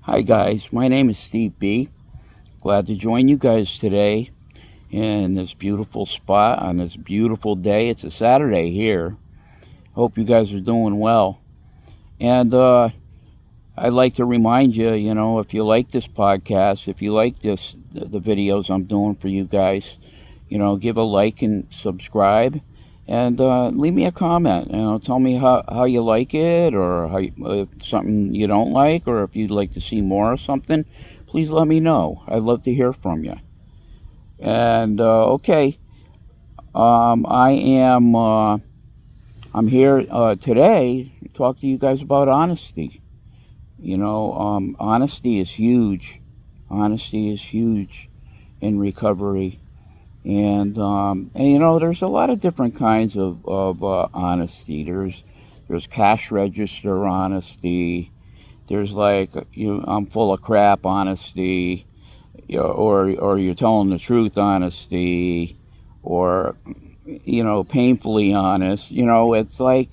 Hi, guys. My name is Steve B. Glad to join you guys today in this beautiful spot on this beautiful day. It's a Saturday here. Hope you guys are doing well. And I'd like to remind you, if you like this podcast, if you like the videos I'm doing for you guys, give a like and subscribe. And leave me a comment. Tell me how you like it, or if something you don't like, or if you'd like to see more of something. Please let me know. I'd love to hear from you. And okay, I am. I'm here today to talk to you guys about honesty. Honesty is huge. Honesty is huge in recovery. And there's a lot of different kinds of honesty. There's cash register honesty. There's like I'm full of crap honesty, or you're telling the truth honesty, or painfully honest. It's like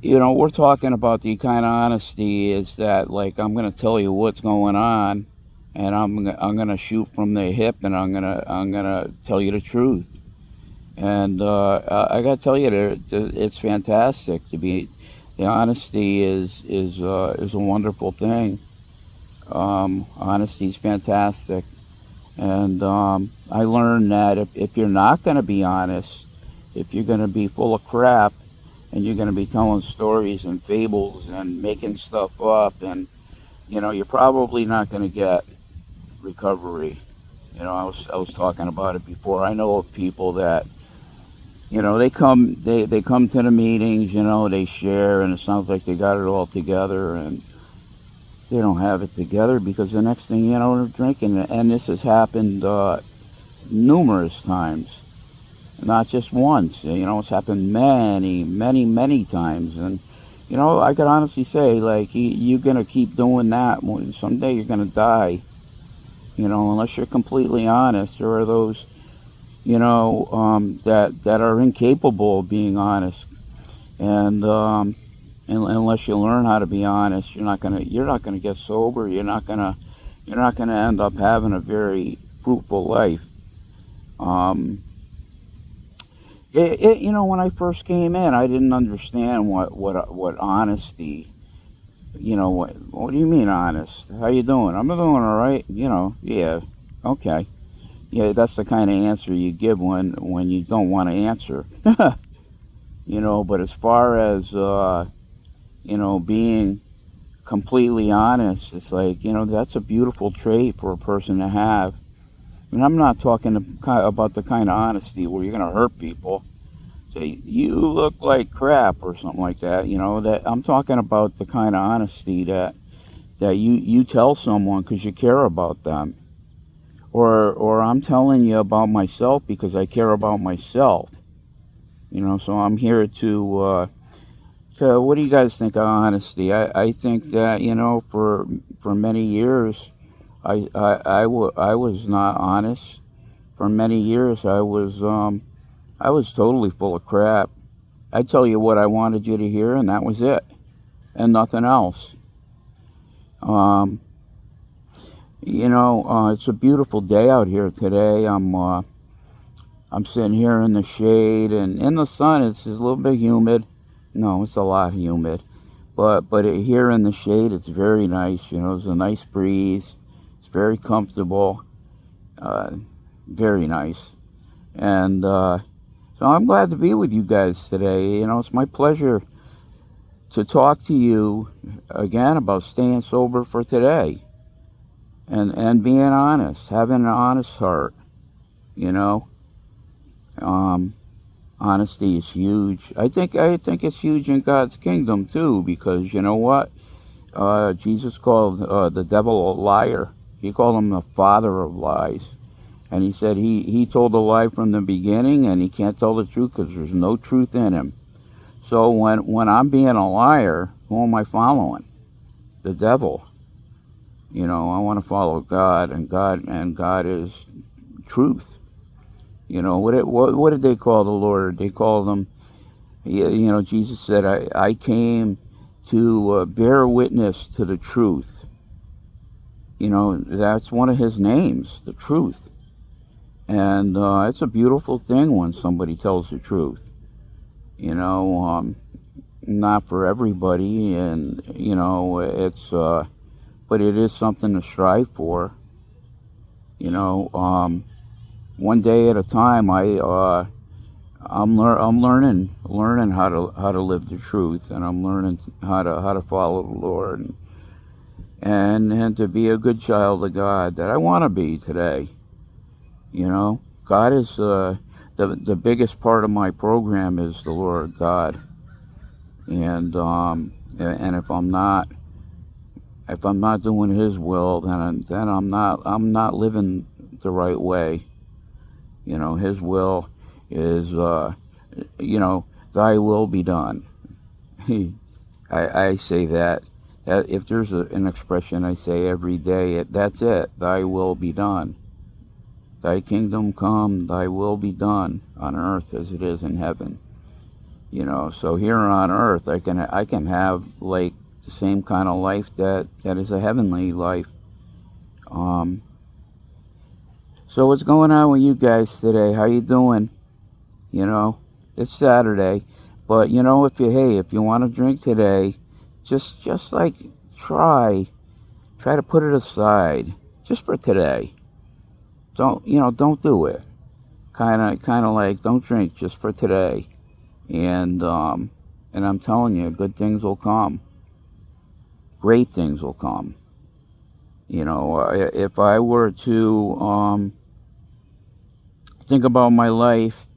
we're talking about the kind of honesty is that, like, I'm gonna tell you what's going on, and I'm gonna shoot from the hip, and I'm gonna tell you the truth. And I gotta tell you, it's fantastic to be. The honesty is a wonderful thing. Honesty is fantastic, and I learned that if you're not gonna be honest, if you're gonna be full of crap, and you're gonna be telling stories and fables and making stuff up, and you're probably not gonna get recovery. I was talking about it before. I know of people that they come to the meetings, they share, and it sounds like they got it all together, and they don't have it together, because the next thing you know, they're drinking. And this has happened numerous times, not just once. It's happened many, many, many times. And I could honestly say, like, you're gonna keep doing that. Someday you're gonna die. Unless you're completely honest. There are those, that are incapable of being honest. And unless you learn how to be honest, you're not gonna get sober. You're not gonna end up having a very fruitful life. Um, when I first came in, I didn't understand what honesty. What do you mean honest? How you doing? I'm doing all right. Yeah, okay. Yeah, that's the kind of answer you give when you don't want to answer. But as far as being completely honest, it's like, that's a beautiful trait for a person to have. And I'm not talking about the kind of honesty where you're gonna hurt people. Say you look like crap or something like that. That I'm talking about the kind of honesty that you tell someone because you care about them, or I'm telling you about myself because I care about myself. So I'm here to what do you guys think of honesty? I think that for many years I was not honest. For many years I was totally full of crap. I tell you what I wanted you to hear, and that was it, and nothing else. Um, it's a beautiful day out here today. I'm sitting here in the shade, and in the sun it's a little bit humid. No, it's a lot humid, but here in the shade it's very nice. There's a nice breeze. It's very comfortable, uh, very nice, and so I'm glad to be with you guys today. It's my pleasure to talk to you again about staying sober for today, and being honest, having an honest heart. You know, um, Honesty is huge. I think it's huge in God's kingdom too, because you know what? Jesus called the devil a liar. He called him the father of lies, and he said he told a lie from the beginning, and he can't tell the truth because there's no truth in him. So when I'm being a liar, who am I following? The devil. I want to follow God, and God is truth. What did they call the Lord? They called him. Jesus said, I came to bear witness to the truth. that's one of his names, the truth. And it's a beautiful thing when somebody tells the truth. Not for everybody, and it's but it is something to strive for. One day at a time. I'm learning how to live the truth, and I'm learning how to follow the Lord, and to be a good child of God that I want to be today. God is the biggest part of my program is the Lord God, and if I'm not doing His will, then I'm not living the right way. His will is Thy will be done. I say that if there's an expression I say every day, that's it. Thy will be done. Thy kingdom come, thy will be done on earth as it is in heaven. So here on earth I can have like the same kind of life that is a heavenly life. So what's going on with you guys today? How you doing? It's Saturday, but if you want to drink today, just like try to put it aside just for today. Don't do it. Kind of like don't drink just for today. And I'm telling you, good things will come. Great things will come. If I were to think about my life,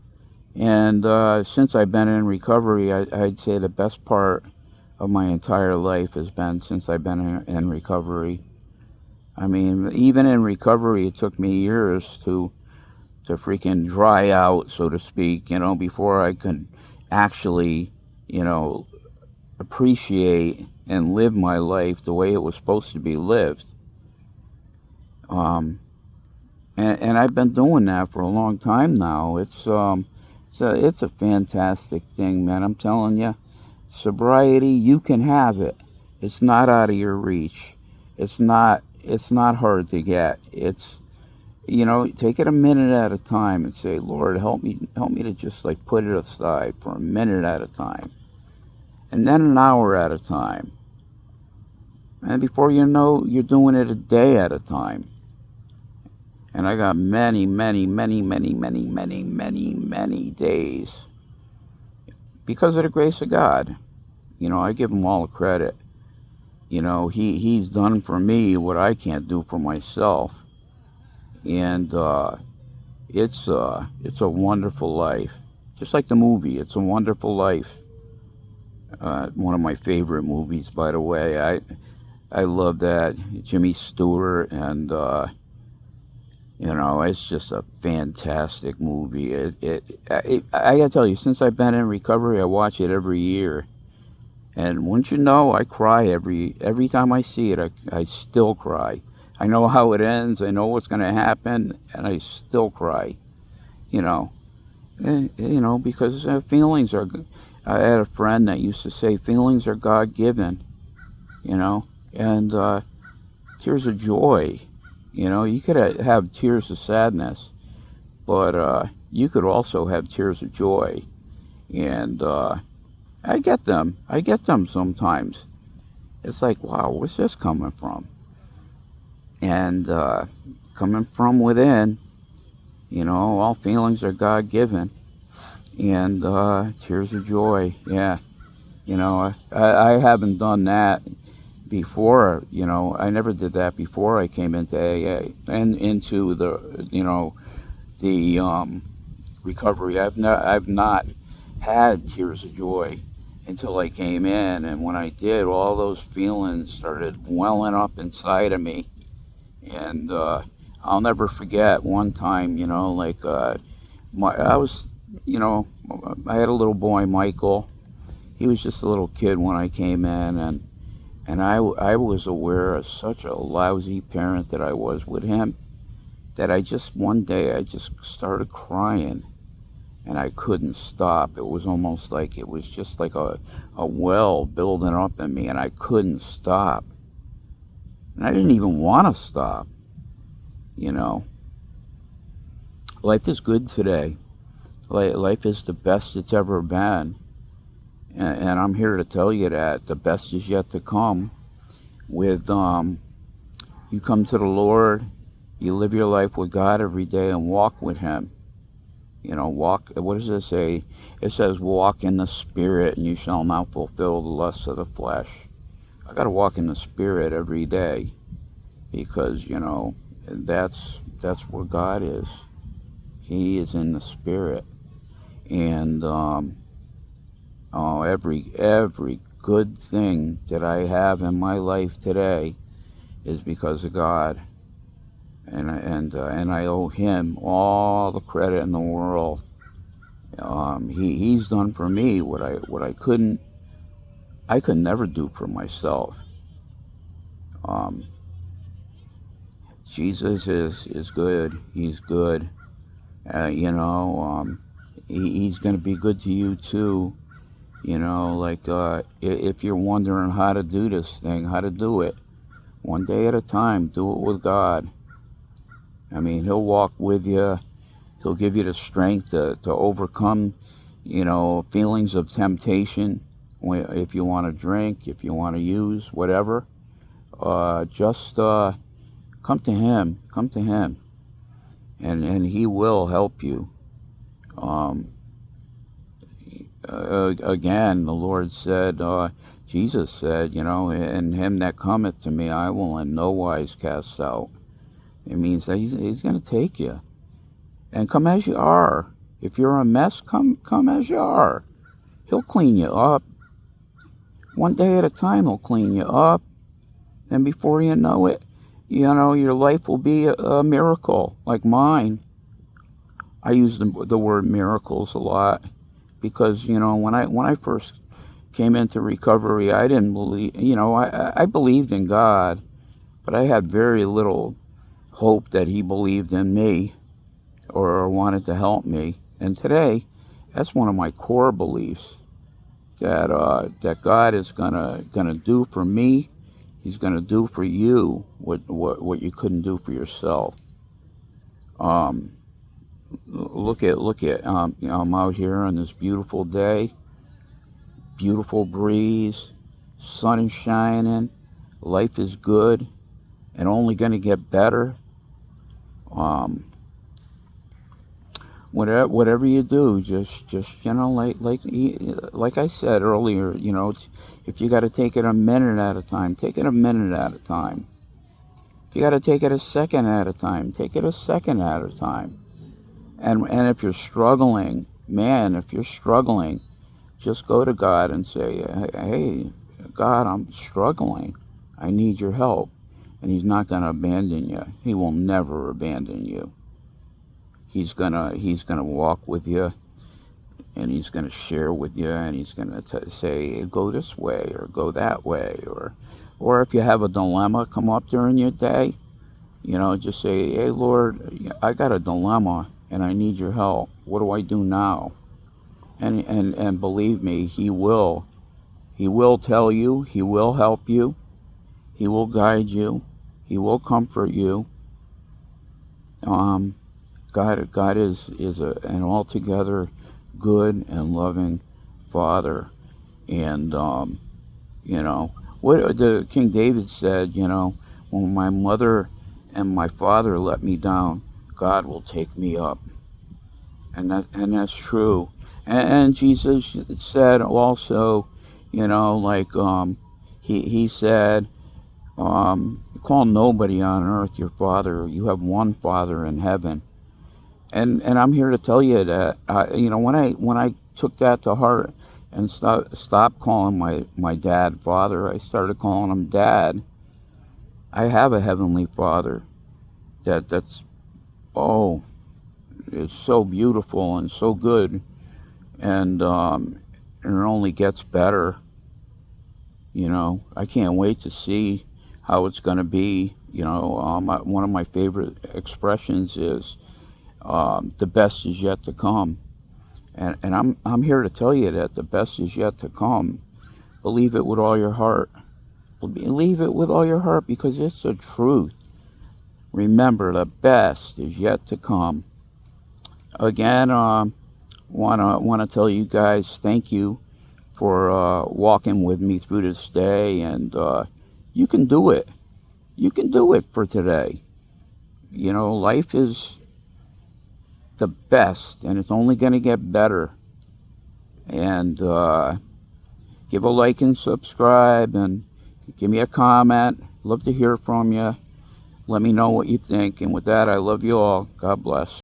and since I've been in recovery, I'd say the best part of my entire life has been since I've been in recovery. I mean, even in recovery, it took me years to freaking dry out, so to speak, before I could actually, appreciate and live my life the way it was supposed to be lived. And I've been doing that for a long time now. It's a fantastic thing, man. I'm telling you, sobriety, you can have it. It's not out of your reach. It's not hard to get. It's take it a minute at a time and say, Lord, help me to just like put it aside for a minute at a time, and then an hour at a time, and before you know, you're doing it a day at a time. And I got many, many, many, many, many, many, many, many days because of the grace of God. I give Him all the credit. He's done for me what I can't do for myself. And it's a wonderful life. Just like the movie, It's a Wonderful Life. One of my favorite movies, by the way. I love that. Jimmy Stewart, and it's just a fantastic movie. I gotta tell you, since I've been in recovery, I watch it every year. And wouldn't you know, I cry every time I see it. I still cry. I know how it ends. I know what's going to happen, and I still cry. Because feelings are. I had a friend that used to say feelings are God-given. And tears of joy. You could have tears of sadness, but you could also have tears of joy. And I get them. Sometimes. It's like, wow, where's this coming from? And coming from within, all feelings are God-given. And tears of joy, yeah. I haven't done that before. I never did that before I came into AA and into the recovery. I've not had tears of joy until I came in, and when I did, all those feelings started welling up inside of me. And I'll never forget one time, I was, I had a little boy, Michael. He was just a little kid when I came in, and I was aware of such a lousy parent that I was with him, that one day I just started crying, and I couldn't stop. It was almost like it was just like a well building up in me, and I couldn't stop. And And I didn't even want to stop, you know. Life is good today. Life is the best it's ever been. And I'm here to tell you that the best is yet to come. With you come to the Lord, you live your life with God every day and walk with Him. You know, walk. What does it say? It says, "Walk in the Spirit, and you shall not fulfill the lusts of the flesh." I got to walk in the Spirit every day, because you know that's where God is. He is in the Spirit, and every good thing that I have in my life today is because of God, and I owe Him all the credit in the world. He's done for me what I could never do for myself. Um, Jesus is good. He's good. You know, he's going to be good to you too. You know, like if you're wondering how to do this thing, how to do it, one day at a time, do it with God. I mean, He'll walk with you. He'll give you the strength to overcome, you know, feelings of temptation. If you want to drink, if you want to use, whatever, just come to Him. Come to Him, and He will help you. Um, Again, the Lord said, Jesus said, you know, and him that cometh to me, I will in no wise cast out. It means that He's going to take you. And come as you are. If you're a mess, come as you are. He'll clean you up. One day at a time, He'll clean you up. And before you know it, you know, your life will be a miracle, like mine. I use the word miracles a lot because, you know, when I first came into recovery, I didn't believe, you know, I believed in God, but I had very little hope that He believed in me or wanted to help me. And today, that's one of my core beliefs, that God is gonna do for me. He's gonna do for you what you couldn't do for yourself. Um, look at you know, I'm out here on this beautiful day, beautiful breeze, sun is shining, life is good, and only gonna get better. Um, whatever you do, just you know, like I said earlier, you know, if you got to take it a minute at a time, take it a minute at a time. If you got to take it a second at a time, take it a second at a time. And if you're struggling, man, if you're struggling, just go to God and say, hey, God, I'm struggling. I need your help. And He's not going to abandon you. He will never abandon you. He's gonna walk with you, and He's gonna share with you, and He's gonna say, go this way or go that way, or if you have a dilemma come up during your day, you know, just say, hey Lord, I got a dilemma and I need your help. What do I do now? And believe me, He will tell you, He will help you, He will guide you, He will comfort you. God is an altogether good and loving Father, and you know what the King David said. You know, when my mother and my father let me down, God will take me up, and that's true. And Jesus said also, you know, like he said, call nobody on earth your father. You have one Father in heaven. And I'm here to tell you that you know, when I took that to heart and stopped calling my dad Father, I started calling him Dad. I have a heavenly Father that's oh, it's so beautiful and so good, and it only gets better. You know, I can't wait to see how it's going to be. You know, one of my favorite expressions is, the best is yet to come. And I'm here to tell you that the best is yet to come. Believe it with all your heart. Believe it with all your heart because it's the truth. Remember, the best is yet to come. Again, wanna tell you guys thank you for walking with me through this day, and you can do it. You can do it for today. You know, life is the best, and it's only going to get better. And give a like and subscribe, and give me a comment. Love to hear from you. Let me know what you think. And with that, I love you all. God bless.